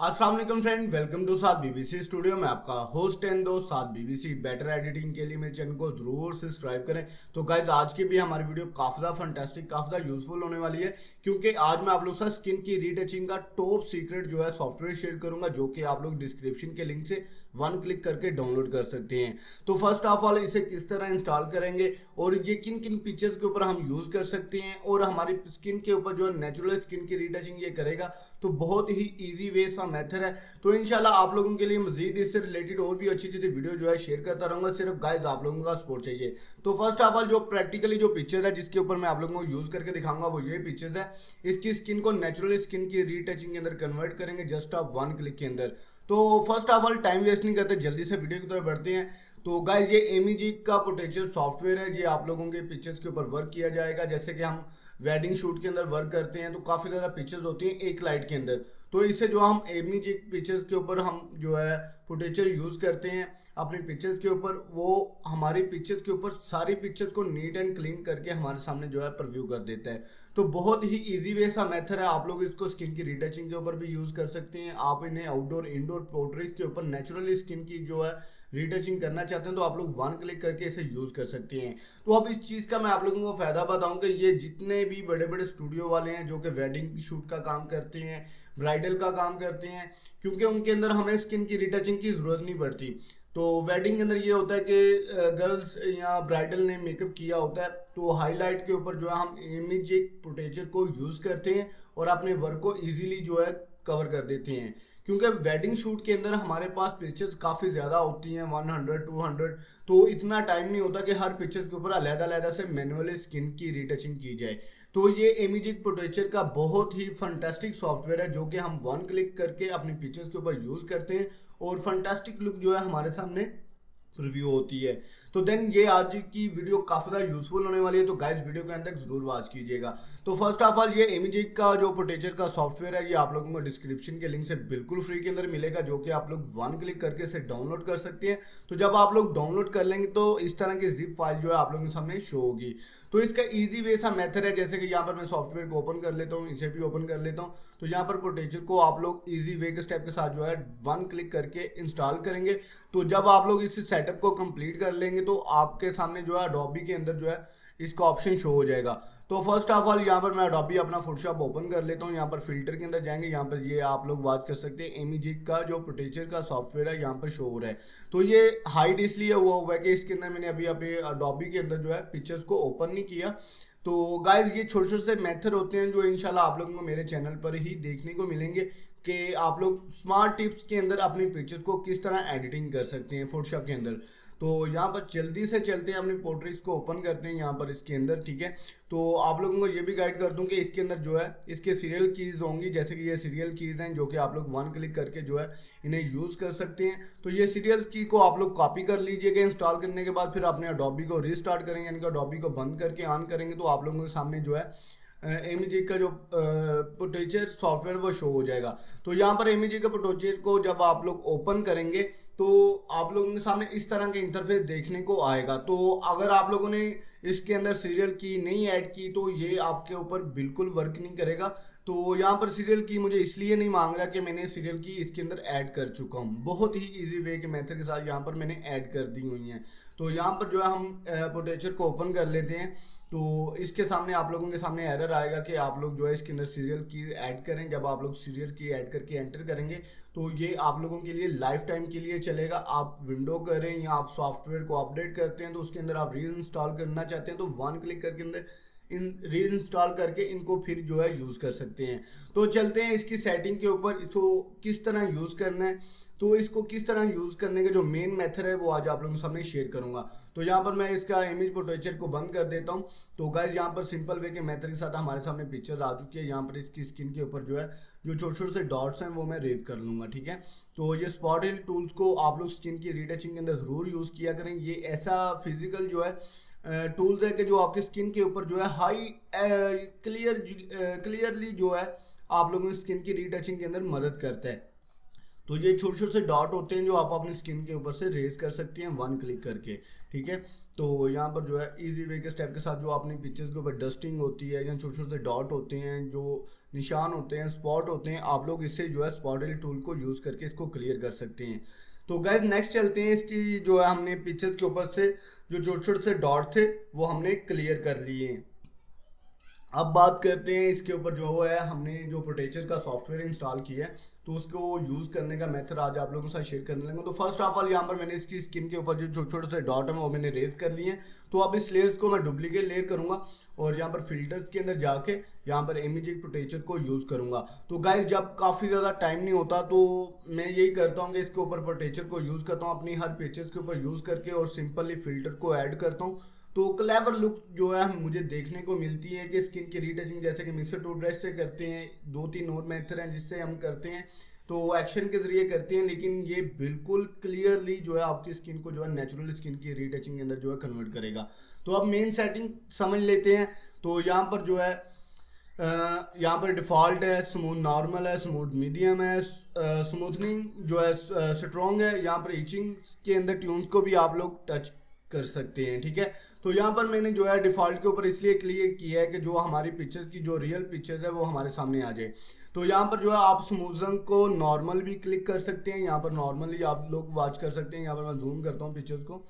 अस्सलाम वालेकुम friend, welcome to Saad BBC studio में आपका होस्ट एंड दोस्त साद बीबीसी। बेटर एडिटिंग के लिए मेरे चैनल को जरूर सब्सक्राइब करें। तो गाइज आज की भी हमारी वीडियो काफ़ी ज़्यादा फंटास्टिक, काफ़ी ज़्यादा यूजफुल होने वाली है, क्योंकि आज मैं आप लोग के साथ स्किन की रीटचिंग का टॉप सीक्रेट जो है सॉफ्टवेयर शेयर करूंगा, जो कि आप लोग डिस्क्रिप्शन के लिंक से वन क्लिक करके डाउनलोड कर सकते हैं। तो फर्स्ट ऑफ ऑल इसे किस तरह इंस्टॉल करेंगे और ये किन किन फीचर्स के ऊपर हम यूज़ कर सकते हैं और हमारी स्किन के ऊपर जो है नेचुरल स्किन की रीटचिंग ये करेगा, तो बहुत ही ईजी वे सा मेथड है। तो इंशाल्लाह आप लोगों के लिए मजीद इससे रिलेटेड और भी अच्छी अच्छी वीडियो जो है शेयर करता रहूंगा। सिर्फ गाइस आप लोगों का सपोर्ट चाहिए। तो फर्स्ट ऑफ ऑल जो प्रैक्टिकली जो पिक्चर है जिसके ऊपर मैं आप लोगों को यूज करके दिखाऊंगा वो ये पिक्चर है। इसकी स्किन को नेचुरल स्किन की रीटचिंग के अंदर कन्वर्ट करेंगे जस्ट ऑफ वन क्लिक के अंदर। तो first of all time waste नहीं करते, जल्दी से वीडियो की तरफ बढ़ते हैं। तो गाइज ये एमीजी का पोटेंशियल सॉफ्टवेयर है, ये आप लोगों के पिक्चर्स के ऊपर वर्क किया जाएगा। जैसे कि हम वेडिंग शूट के अंदर वर्क करते हैं तो काफ़ी ज़्यादा पिक्चर्स होती हैं एक लाइट के अंदर। तो इसे जो हम एमीजी पिक्चर्स के ऊपर हम जो है पोटेंशियल यूज़ करते हैं अपने पिक्चर्स के ऊपर, वो हमारी पिक्चर्स के ऊपर सारी पिक्चर्स को नीट एंड क्लीन करके हमारे सामने जो है प्रीव्यू कर देता है। तो बहुत ही इजी वे सा मेथड है। आप लोग इसको स्किन की रीटचिंग के ऊपर भी यूज़ कर सकते हैं। आप इन्हें आउटडोर इंडोर पोर्ट्रेट्स के ऊपर नेचुरली स्किन की जो है रीटचिंग करना चाहते हैं तो आप लोग वन क्लिक करके इसे यूज़ कर सकते हैं। तो अब इस चीज़ का मैं आप लोगों को फ़ायदा बताऊं कि ये जितने भी बड़े बड़े स्टूडियो वाले हैं जो कि वेडिंग शूट का काम करते हैं, ब्राइडल का काम करते हैं, क्योंकि उनके अंदर हमें स्किन की रीटचिंग की ज़रूरत नहीं पड़ती। तो वेडिंग के अंदर ये होता है कि गर्ल्स या ब्राइडल ने मेकअप किया होता है, तो हाईलाइट के ऊपर जो है हम इमेज पोटेंशियल को यूज़ करते हैं और अपने वर्क को ईजिली जो है कवर कर देते हैं। क्योंकि वेडिंग शूट के अंदर हमारे पास पिक्चर्स काफ़ी ज़्यादा होती हैं, 100 200, तो इतना टाइम नहीं होता कि हर पिक्चर्स के ऊपर अलग-अलग से मैनुअली स्किन की रीटचिंग की जाए। तो ये एमीजिक पोटेंशियल का बहुत ही फंटास्टिक सॉफ्टवेयर है जो कि हम वन क्लिक करके अपनी पिक्चर्स के ऊपर यूज़ करते हैं और फंटास्टिक लुक जो है हमारे सामने रिव्यू होती है। तो देन ये आज की वीडियो काफ़ी ज़्यादा यूजफुल होने वाली है, तो गाइस वीडियो के अंत तक जरूर वॉच कीजिएगा। तो फर्स्ट ऑफ ऑल ये एमीजी का जो पोटेंशियल का सॉफ्टवेयर है ये आप लोगों को डिस्क्रिप्शन के लिंक से बिल्कुल फ्री के अंदर मिलेगा, जो कि आप लोग वन क्लिक करके इसे डाउनलोड कर सकते हैं। तो जब आप लोग डाउनलोड कर लेंगे तो इस तरह की जिप फाइल जो है आप लोगों के सामने शो होगी। तो इसका ईजी वे सा मेथड है, जैसे कि यहाँ पर मैं सॉफ्टवेयर को ओपन कर लेता हूँ, इसे भी ओपन कर लेता हूँ। तो यहाँ पर पोटेंशियल को आप लोग ईजी वे के स्टेप के साथ जो है वन क्लिक करके इंस्टॉल करेंगे। तो जब आप लोग इस सेटअप को कंप्लीट कर लेंगे तो आपके सामने जो है अडोबी के अंदर जो है इसका ऑप्शन शो हो जाएगा। तो फर्स्ट ऑफ ऑल यहाँ पर मैं अडोबी अपना फोटोशॉप ओपन कर लेता हूँ। यहाँ पर फिल्टर के अंदर जाएंगे, यहाँ पर ये आप लोग वॉच कर सकते हैं एमीजी का जो पोटेंशियल का सॉफ्टवेयर है यहाँ पर शो हो रहा है। तो ये हाइड इसलिए हुआ है कि इसके अंदर मैंने अभी अभी अडोबी के अंदर जो है पिक्चर्स को ओपन नहीं किया। तो गाइज ये छोटे छोटे से मेथड होते हैं जो इंशाल्लाह आप लोगों को मेरे चैनल पर ही देखने को मिलेंगे कि आप लोग स्मार्ट टिप्स के अंदर अपनी पिक्चर्स को किस तरह एडिटिंग कर सकते हैं फोटोशॉप के अंदर। तो यहाँ पर जल्दी से चलते हैं, अपनी पोर्ट्रेट्स को ओपन करते हैं यहाँ पर इसके अंदर, ठीक है। तो आप लोगों को ये भी गाइड कर दूँ कि इसके अंदर जो है इसके सीरियल कीज़ होंगी, जैसे कि ये सीरियल कीज़ हैं जो कि आप लोग वन क्लिक करके जो है इन्हें यूज़ कर सकते हैं। तो ये सीरियल की को आप लोग कॉपी कर लीजिएगा। इंस्टॉल करने के बाद फिर अपने अडोबी को रीस्टार्ट करेंगे, यानी कि अडोबी को बंद करके ऑन करेंगे तो आप लोगों के सामने जो है एमीजी का जो पोटेंशियल सॉफ्टवेयर वो शो हो जाएगा। तो यहाँ पर एमीजी का पोटेंशियल को जब आप लोग ओपन करेंगे तो आप लोगों के सामने इस तरह के इंटरफेस देखने को आएगा। तो अगर आप लोगों ने इसके अंदर सीरियल की नहीं ऐड की तो ये आपके ऊपर बिल्कुल वर्क नहीं करेगा। तो यहाँ पर सीरियल की मुझे इसलिए नहीं मांग रहा कि मैंने सीरियल की इसके अंदर ऐड कर चुका हूँ। बहुत ही इजी वे के मेथड के साथ यहाँ पर मैंने ऐड कर दी हुई हैं। तो यहाँ पर जो है हम पोटेंशियल को ओपन कर लेते हैं। तो इसके सामने आप लोगों के सामने एरर आएगा कि आप लोग जो है इसके अंदर सीरियल की ऐड करें। जब आप लोग सीरियल की ऐड करके एंटर करेंगे तो ये आप लोगों के लिए लाइफ टाइम के लिए चलेगा। आप विंडो करें या आप सॉफ्टवेयर को अपडेट करते हैं तो उसके अंदर आप री इंस्टॉल करना चाहते हैं तो वन क्लिक करके अंदर री इंस्टॉल करके इनको फिर जो है यूज़ कर सकते हैं। तो चलते हैं इसकी सेटिंग के ऊपर, इसको किस तरह यूज़ करना है। तो इसको किस तरह यूज़ करने का जो मेन मेथड है वो आज आप लोगों के सामने शेयर करूंगा। तो यहाँ पर मैं इसका इमेज पोटेंशियल को बंद कर देता हूँ। तो गाइज यहाँ पर सिंपल वे के मेथड के साथ हमारे सामने पिक्चर आ चुकी है। यहाँ पर इसकी स्किन के ऊपर जो है जो छोटे छोटे से डॉट्स हैं वो मैं रेज कर लूँगा, ठीक है। तो ये स्पॉट हिल टूल्स को आप लोग स्किन की रीटचिंग के अंदर ज़रूर यूज़ किया करें। ये ऐसा फिजिकल जो है टूल्स है कि जो आपकी स्किन के ऊपर जो है हाई क्लियरली जो है आप लोगों की स्किन की रीटचिंग के अंदर मदद करता है। तो ये छोटे छोटे से डॉट होते हैं जो आप अपनी स्किन के ऊपर से रेज कर सकती हैं वन क्लिक करके, ठीक है। तो यहाँ पर जो है इजी वे के स्टेप के साथ जो अपनी पिक्चर्स के ऊपर डस्टिंग होती है या छोटे छोटे से डॉट होते हैं, जो निशान होते हैं, स्पॉट होते हैं, आप लोग इससे जो है स्पॉटल टूल को यूज़ करके इसको क्लियर कर सकते हैं। तो गाइज नेक्स्ट चलते हैं, इसकी जो है हमने पिक्चर्स के ऊपर से जो छोटे छोटे से डॉट थे वो हमने क्लियर कर लिए हैं। अब बात करते हैं इसके ऊपर जो है हमने जो प्रोटेक्टर का सॉफ्टवेयर इंस्टॉल किया है तो उसको यूज़ करने का मेथड आज आप लोगों के साथ शेयर करने लगे। तो फर्स्ट ऑफ ऑल यहाँ पर मैंने इसकी स्किन के ऊपर जो छोटे छोटे से डॉट है वो मैंने रेज कर लिए हैं। तो अब इस लेयर्स को मैं डुप्लीकेट लेयर करूँगा और यहाँ पर फिल्टर्स के अंदर जाके यहाँ पर इमेज प्रोटेक्टर को यूज़ करूँगा। तो गाइस जब काफ़ी ज़्यादा टाइम नहीं होता तो मैं यही करता हूँ कि इसके ऊपर प्रोटेक्टर को यूज़ करता हूँ अपनी हर पिक्चर्स के ऊपर यूज़ करके और सिंपली फिल्टर को ऐड करता हूँ। तो क्लेवर लुक जो है मुझे देखने को मिलती है कि स्किन की रीटचिंग जैसे कि मिक्सर टूथब्रश से करते हैं, 2-3 और मेथड हैं जिससे हम करते हैं, तो एक्शन के जरिए करते हैं, लेकिन ये बिल्कुल क्लियरली जो है आपकी स्किन को जो है नेचुरल स्किन की रीटचिंग के अंदर जो है कन्वर्ट करेगा। तो अब मेन सेटिंग समझ लेते हैं। तो यहाँ पर जो है यहाँ पर डिफ़ॉल्ट है, स्मूथ नॉर्मल है, स्मूथ मीडियम है, स्मूथनिंग जो है स्ट्रॉन्ग है। यहाँ पर इचिंग के अंदर ट्यून्स को भी आप लोग टच कर सकते हैं, ठीक है। तो यहाँ पर मैंने जो है डिफ़ॉल्ट के ऊपर इसलिए क्लियर किया है कि जो हमारी पिक्चर्स की जो रियल पिक्चर्स है वो हमारे सामने आ जाए। तो यहाँ पर जो है आप स्मूथनिंग को नॉर्मल भी क्लिक कर सकते हैं, यहाँ पर नॉर्मली आप लोग वॉच कर सकते हैं। यहाँ पर मैं जूम करता हूँ पिक्चर्स को,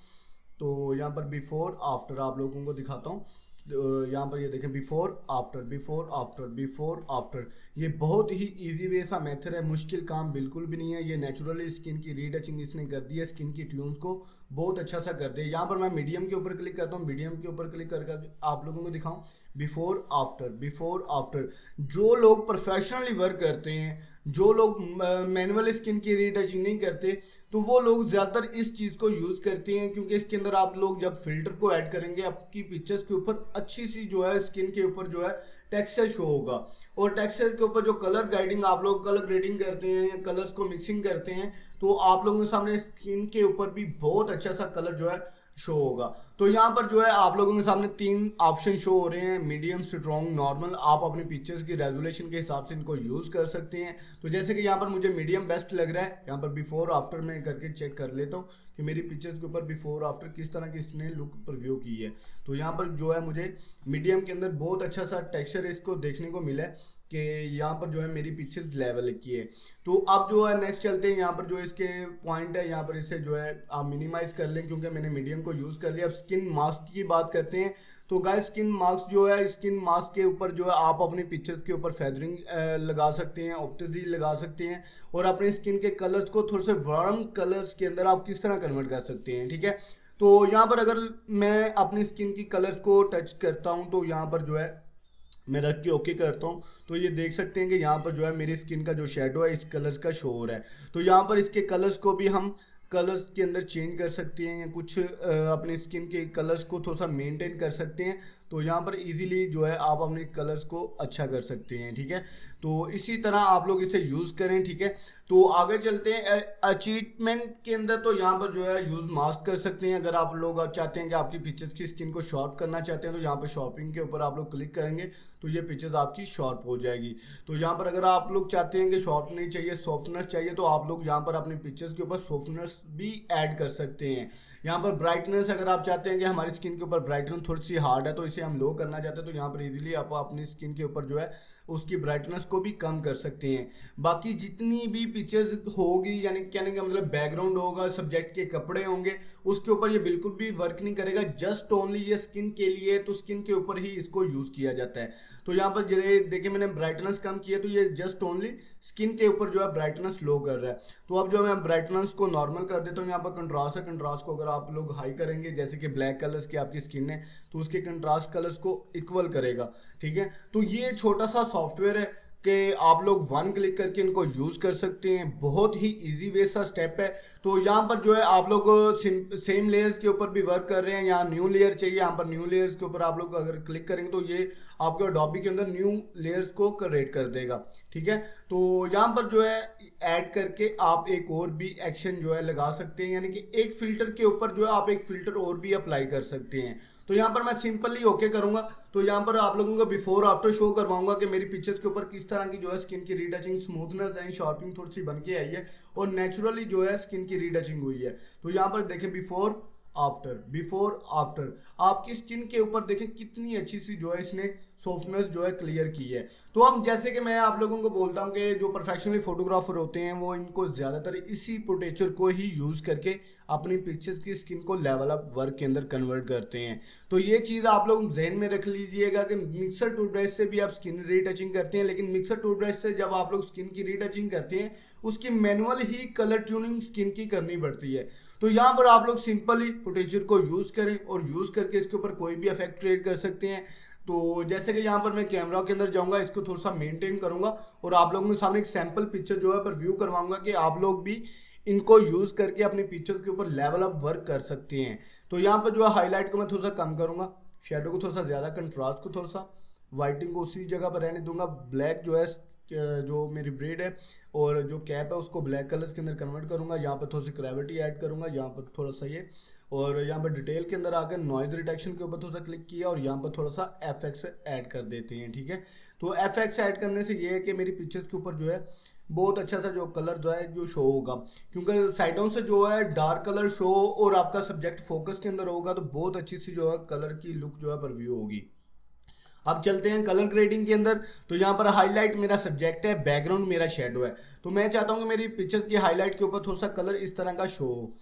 तो यहाँ पर बिफोर आफ्टर आप लोगों को दिखाता हूँ। यहाँ पर ये देखें before after before after before after, ये बहुत ही इजी वे सा मेथड है, मुश्किल काम बिल्कुल भी नहीं है। ये नेचुरली स्किन की रीटचिंग इसने कर दी है, स्किन की ट्यून्स को बहुत अच्छा सा कर दिया। यहाँ पर मैं मीडियम के ऊपर क्लिक करता हूँ, मीडियम के ऊपर क्लिक करके आप लोगों को दिखाऊँ बिफोर आफ्टर बिफोर आफ्टर। जो लोग प्रोफेशनली वर्क करते हैं, जो लोग मैनुअल स्किन की रीटचिंग नहीं करते, तो वो लोग ज़्यादातर इस चीज़ को यूज़ करते हैं, क्योंकि इसके अंदर आप लोग जब फिल्टर को ऐड करेंगे आपकी पिक्चर्स के ऊपर अच्छी सी जो है स्किन के ऊपर जो है टेक्सचर शो होगा। और टेक्सचर के ऊपर जो कलर गाइडिंग आप लोग कलर ग्रेडिंग करते हैं या कलर्स को मिक्सिंग करते हैं, तो आप लोगों के सामने स्किन के ऊपर भी बहुत अच्छा सा कलर जो है शो होगा। तो यहाँ पर जो है आप लोगों के सामने 3 ऑप्शन शो हो रहे हैं, मीडियम, स्ट्रॉन्ग, नॉर्मल। आप अपनी पिक्चर्स की रेजोल्यूशन के हिसाब से इनको यूज़ कर सकते हैं। तो जैसे कि यहाँ पर मुझे मीडियम बेस्ट लग रहा है, यहाँ पर बिफोर आफ्टर में करके चेक कर लेता हूँ कि मेरी पिक्चर्स के ऊपर बिफोर आफ्टर किस तरह की इसने लुक प्रिव्यू की है। तो यहाँ पर जो है मुझे मीडियम के अंदर बहुत अच्छा सा टेक्सचर इसको देखने को मिला है कि यहाँ पर जो है मेरी पिक्चर्स लेवल की है। तो अब जो है नेक्स्ट चलते हैं, यहाँ पर जो इसके पॉइंट है यहाँ पर इसे जो है आप मिनिमाइज़ कर लें क्योंकि मैंने मीडियम को यूज़ कर लिया। अब स्किन मास्क की बात करते हैं। तो गाइस स्किन मास्क जो है, स्किन मास्क के ऊपर जो है आप अपनी पिक्चर्स के ऊपर फेदरिंग लगा सकते हैं, ऑप्टिजी लगा सकते हैं और अपनी स्किन के कलर्स को थोड़े से वार्म कलर्स के अंदर आप किस तरह कन्वर्ट कर सकते हैं, ठीक है। तो यहाँ पर अगर मैं अपनी स्किन की कलर्स को टच करता हूँ तो यहाँ पर जो है मैं रख के ओके करता हूँ, तो ये देख सकते हैं कि यहाँ पर जो है मेरी स्किन का जो शेडो है इस कलर्स का शो हो रहा है। तो यहाँ पर इसके कलर्स को भी हम कलर्स के अंदर चेंज कर सकते हैं या कुछ अपनी स्किन के कलर्स को थोड़ा सा मेंटेन कर सकते हैं। तो यहाँ पर इजीली जो है आप अपने कलर्स को अच्छा कर सकते हैं, ठीक है। तो इसी तरह आप लोग इसे यूज़ करें, ठीक है। तो आगे चलते हैं अचीवमेंट के अंदर। तो यहाँ पर जो है यूज़ मास्क कर सकते हैं। अगर आप लोग चाहते हैं कि आपकी पिक्चर्स की स्किन को शॉर्प करना चाहते हैं तो यहाँ पर शॉर्पिंग के ऊपर आप लोग क्लिक करेंगे तो ये पिक्चर्स आपकी शॉर्प हो जाएगी। तो यहाँ पर अगर आप लोग चाहते हैं कि शॉर्प नहीं चाहिए, सॉफ्टनेस चाहिए, तो आप लोग यहाँ पर अपनी पिक्चर्स के ऊपर सॉफ्टनेस भी ऐड कर सकते हैं। यहाँ पर ब्राइटनेस अगर आप चाहते हैं कि हमारी स्किन के ऊपर ब्राइटनेस थोड़ी सी हार्ड है तो इसे हम लो करना चाहते हैं तो यहाँ पर इजीली आप अपनी स्किन के ऊपर जो है उसकी ब्राइटनेस को भी कम कर सकते हैं। बाकी जितनी भी पिक्चर्स होगी, यानी कहने का मतलब बैकग्राउंड होगा, सब्जेक्ट के कपड़े होंगे, उसके ऊपर ये बिल्कुल भी वर्क नहीं करेगा। जस्ट ओनली ये स्किन के लिए, तो स्किन के ऊपर ही इसको यूज़ किया जाता है। तो यहाँ पर देखिए मैंने ब्राइटनेस कम किया तो ये जस्ट ओनली स्किन के ऊपर जो है ब्राइटनेस लो कर रहा है। तो अब जो मैं ब्राइटनेस को नॉर्मल कर देता हूँ। यहाँ पर कंट्रास्ट है, कंट्रास्ट को अगर आप लोग हाई करेंगे, जैसे कि ब्लैक कलर्स की आपकी स्किन है तो उसके कंट्रास्ट कलर्स को इक्वल करेगा, ठीक है। तो ये छोटा सा सॉफ्टवेयर है कि आप लोग 1 क्लिक करके इनको यूज़ कर सकते हैं। बहुत ही इजी वे सा स्टेप है। तो यहाँ पर जो है आप लोग सेम लेयर्स के ऊपर भी वर्क कर रहे हैं, यहाँ न्यू लेयर चाहिए, यहाँ पर न्यू लेयर्स के ऊपर आप लोग अगर क्लिक करेंगे तो ये आपके अडोबी के अंदर न्यू लेयर्स को क्रिएट कर देगा, ठीक है। तो यहाँ पर जो है ऐड करके आप एक और भी एक्शन जो है लगा सकते हैं, यानी कि एक फिल्टर के ऊपर जो है आप एक फिल्टर और भी अप्लाई कर सकते हैं। तो यहाँ पर मैं सिंपली ओके करूँगा। तो यहाँ पर आप लोगों को बिफोर आफ्टर शो करवाऊंगा कि मेरी पिक्चर्स के ऊपर किस तरह की जो है स्किन की रीटचिंग, स्मूथनेस एंड शार्पिंग थोड़ी सी बन के आई है और नेचुरली जो है स्किन की रीटचिंग हुई है। तो यहाँ पर देखें बिफोर आफ्टर आपकी स्किन के ऊपर देखें कितनी अच्छी सी जो है इसने सॉफ्टनेस जो है क्लियर की है। तो अब जैसे कि मैं आप लोगों को बोलता हूं कि जो प्रोफेशनली फोटोग्राफर होते हैं वो इनको ज़्यादातर इसी पोटेचर को ही यूज़ करके अपनी पिक्चर्स की स्किन को लेवल अप वर्क के अंदर कन्वर्ट करते हैं। तो ये चीज़ आप लोग जहन में रख लीजिएगा कि मिक्सर टूथब्रश से भी आप स्किन रीटचिंग करते हैं, लेकिन मिक्सर टूथब्रश से जब आप लोग स्किन की रीटचिंग करते हैं उसकी मैनुअल ही कलर ट्यूनिंग स्किन की करनी पड़ती है। तो यहाँ पर आप लोग सिंपली पोटेचर को यूज़ करें और यूज़ करके इसके ऊपर कोई भी इफेक्ट क्रिएट कर सकते हैं। तो जैसे कि यहाँ पर मैं कैमरा के अंदर जाऊँगा, इसको थोड़ा सा मेंटेन करूँगा और आप लोगों के सामने एक सैम्पल पिक्चर जो है पर व्यू करवाऊँगा कि आप लोग भी इनको यूज़ करके अपनी पिक्चर्स के ऊपर लेवल अप वर्क कर सकते हैं। तो यहाँ पर जो है हाईलाइट को मैं थोड़ा सा कम करूँगा, शेडो को थोड़ा सा ज़्यादा, कंट्रास्ट को थोड़ा सा, वाइटिंग को उसी जगह पर रहने दूंगा, ब्लैक जो है जो मेरी ब्रेड है और जो कैप है उसको ब्लैक कलर्स के अंदर कन्वर्ट करूंगा। यहाँ पर थोड़ी सी ग्रेविटी ऐड करूंगा, यहाँ पर थोड़ा सा ये, और यहाँ पर डिटेल के अंदर आकर नॉइज रिडक्शन के ऊपर थोड़ा सा क्लिक किया और यहाँ पर थोड़ा सा एफएक्स ऐड कर देते हैं। ठीक है, तो एफएक्स ऐड करने से ये है कि मेरी पिक्चर्स के ऊपर जो है बहुत अच्छा सा जो कलर जो है जो शो होगा, क्योंकि साइडों से जो है डार्क कलर शो और आपका सब्जेक्ट फोकस के अंदर होगा तो बहुत अच्छी सी जो है कलर की लुक जो है पर व्यू होगी। अब चलते हैं कलर ग्रेडिंग के अंदर। तो यहाँ पर हाईलाइट मेरा सब्जेक्ट है, बैकग्राउंड मेरा शेडो है। तो मैं चाहता हूँ कि मेरी पिक्चर्स की हाईलाइट के ऊपर थोड़ा सा कलर इस तरह का शो हो।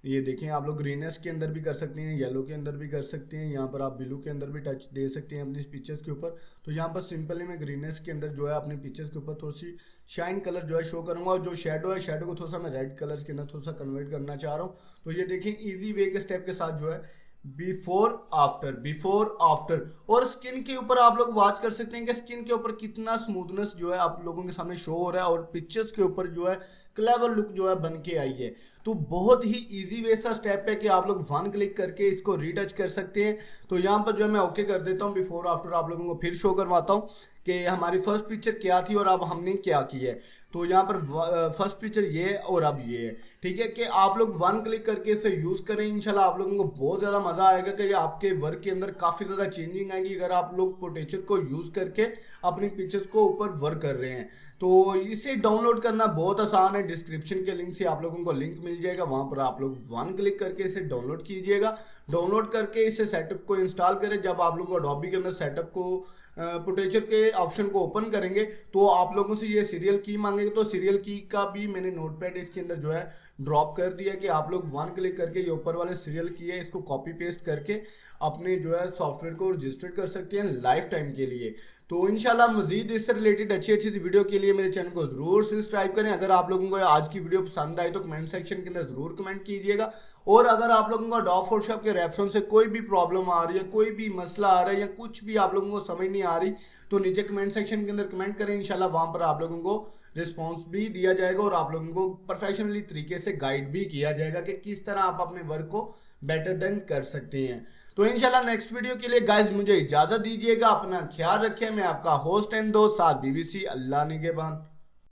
ये देखें, आप लोग ग्रीनेस के अंदर भी कर सकते हैं, येलो के अंदर भी कर सकते हैं, यहाँ पर आप ब्लू के अंदर भी टच दे सकते हैं अपनी पिक्चर्स के ऊपर। तो यहाँ पर सिंपली मैं ग्रीनेस के अंदर जो है अपने पिक्चर्स के ऊपर थोड़ी सी शाइन कलर जो है शो करूँगा और जो शेडो है शेडो को थोड़ा सा मैं रेड कलर्स के अंदर थोड़ा सा कन्वर्ट करना चाह रहा हूँ। तो ये देखें ईजी वे के स्टेप के साथ जो है बिफोर आफ्टर और स्किन के ऊपर आप लोग वॉच कर सकते हैं कि स्किन के ऊपर कितना स्मूथनेस जो है आप लोगों के सामने शो हो रहा है और पिक्चर्स के ऊपर जो है क्लेवर लुक जो है बन के आई है। तो बहुत ही इजी वे सा स्टेप है कि आप लोग वन क्लिक करके इसको रीटच कर सकते हैं। तो यहाँ पर जो है मैं ओके कर देता हूँ। बिफोर आफ्टर आप लोगों को फिर शो करवाता हूँ कि हमारी फर्स्ट पिक्चर क्या थी और अब हमने क्या की है। तो यहाँ पर फर्स्ट पिक्चर ये है और अब ये है। ठीक है, कि आप लोग वन क्लिक करके इसे यूज़ करें, इंशाल्लाह आप लोगों को बहुत ज़्यादा मज़ा आएगा कि आपके वर्क के अंदर काफ़ी ज़्यादा चेंजिंग आएगी अगर आप लोग पोटेचर को यूज़ करके अपनी पिक्चर्स को ऊपर वर्क कर रहे हैं। तो इसे डाउनलोड करना बहुत आसान है, डिस्क्रिप्शन के लिंक से आप लोगों को लिंक मिल जाएगा, वहाँ पर आप लोग वन क्लिक करके इसे डाउनलोड कीजिएगा। डाउनलोड करके इसे सेटअप को इंस्टॉल करें। जब आप लोगों को अडोबी के अंदर सेटअप को पोटेचर के ऑप्शन को ओपन करेंगे तो आप लोगों से ये सीरियल की मांगेंगे। तो सीरियल की का भी मैंने नोटपैड इसके अंदर जो है ड्रॉप कर दिया कि आप लोग वन क्लिक करके ये ऊपर वाले सीरियल की है इसको कॉपी पेस्ट करके अपने जो है सॉफ्टवेयर को रजिस्टर कर सकते हैं लाइफ टाइम के लिए। तो इंशाल्लाह मजीद इससे रिलेटेड अच्छी अच्छी वीडियो के लिए मेरे चैनल को जरूर सब्सक्राइब करें। अगर आप लोगों को आज की वीडियो पसंद आई तो कमेंट सेक्शन के अंदर जरूर कमेंट कीजिएगा। और अगर आप लोगों को अडोब फोटोशॉप के रेफरेंस से कोई भी प्रॉब्लम आ रही है, कोई भी मसला आ रहा है या कुछ भी आप लोगों को समझ नहीं आ रही तो नीचे कमेंट सेक्शन के अंदर कमेंट करें। इंशाल्लाह वहाँ पर आप लोगों को रिस्पॉन्स भी दिया जाएगा और आप लोगों को प्रोफेशनली तरीके से गाइड भी किया जाएगा कि किस तरह आप अपने वर्क को बेटर देन कर सकते हैं। तो इंशाल्लाह नेक्स्ट वीडियो के लिए गाइस मुझे इजाज़त दीजिएगा। अपना ख्याल रखें। मैं आपका होस्ट एंड दोस्त साद बीबीसी। अल्लाह निगहबान।